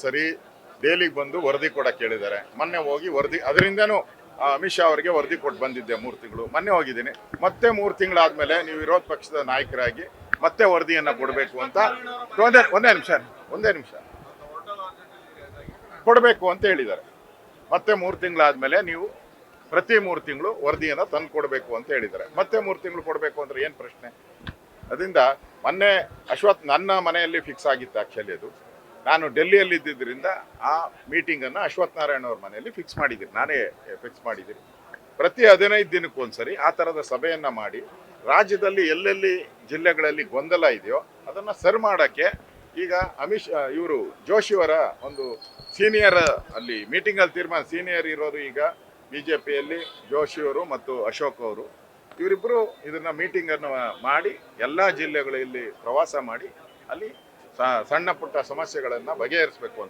ಒಂದ್ಸರಿ ದೆಹಲಿಗೆ ಬಂದು ವರದಿ ಕೊಡಕ್ಕೆ ಹೇಳಿದ್ದಾರೆ. ಮೊನ್ನೆ ಹೋಗಿ ವರದಿ ಅದರಿಂದನೂ ಅಮಿತ್ ಶಾ ಅವರಿಗೆ ವರದಿ ಕೊಟ್ಟು ಬಂದಿದ್ದೆ 3 ತಿಂಗಳು. ಮೊನ್ನೆ ಹೋಗಿದ್ದೀನಿ. ಮತ್ತೆ 3 ತಿಂಗಳಾದ್ಮೇಲೆ ನೀವು ವಿರೋಧ ಪಕ್ಷದ ನಾಯಕರಾಗಿ ಮತ್ತೆ ವರದಿಯನ್ನು ಕೊಡಬೇಕು ಅಂತ ಒಂದೇ ನಿಮಿಷ ಕೊಡಬೇಕು ಅಂತ ಹೇಳಿದ್ದಾರೆ. ಮತ್ತೆ 3 ತಿಂಗಳಾದ್ಮೇಲೆ ನೀವು ಪ್ರತಿ 3 ತಿಂಗಳು ವರದಿಯನ್ನು ತಂದು ಕೊಡಬೇಕು ಅಂತ ಹೇಳಿದ್ದಾರೆ. ಮತ್ತೆ 3 ತಿಂಗಳು ಕೊಡಬೇಕು ಅಂದ್ರೆ ಏನು ಪ್ರಶ್ನೆ? ಅದರಿಂದ ಮೊನ್ನೆ ನನ್ನ ಮನೆಯಲ್ಲಿ ಫಿಕ್ಸ್ ಆಗಿತ್ತು. ಆ್ಯಕ್ಚುಲಿ ಅದು ನಾನು ಡೆಲ್ಲಿಯಲ್ಲಿ ಇದ್ದಿದ್ದರಿಂದ ಆ ಮೀಟಿಂಗನ್ನು ಅಶ್ವಥ್ ನಾರಾಯಣ ಅವ್ರ ಮನೆಯಲ್ಲಿ ಫಿಕ್ಸ್ ಮಾಡಿದ್ದೀನಿ. ನಾನೇ ಫಿಕ್ಸ್ ಮಾಡಿದ್ದೀನಿ. ಪ್ರತಿ 15 ದಿನಕ್ಕೊಂದ್ಸರಿ ಆ ಥರದ ಸಭೆಯನ್ನು ಮಾಡಿ ರಾಜ್ಯದಲ್ಲಿ ಎಲ್ಲೆಲ್ಲಿ ಜಿಲ್ಲೆಗಳಲ್ಲಿ ಗೊಂದಲ ಇದೆಯೋ ಅದನ್ನು ಸರಿ ಮಾಡೋಕ್ಕೆ ಈಗ ಇವರು ಜೋಶಿಯವರ ಒಂದು ಸೀನಿಯರ್ ಅಲ್ಲಿ ಮೀಟಿಂಗಲ್ಲಿ ತೀರ್ಮಾನ ಸೀನಿಯರ್ ಇರೋರು ಈಗ BJPಯಲ್ಲಿ ಜೋಶಿಯವರು ಮತ್ತು ಅಶೋಕ್ ಅವರು ಇವರಿಬ್ಬರು ಇದನ್ನು ಮೀಟಿಂಗನ್ನು ಮಾಡಿ ಎಲ್ಲ ಜಿಲ್ಲೆಗಳಲ್ಲಿ ಪ್ರವಾಸ ಮಾಡಿ ಅಲ್ಲಿ ಸಣ್ಣ ಪುಟ್ಟ ಸಮಸ್ಯೆಗಳನ್ನು ಬಗೆಹರಿಸಬೇಕು ಅಂತ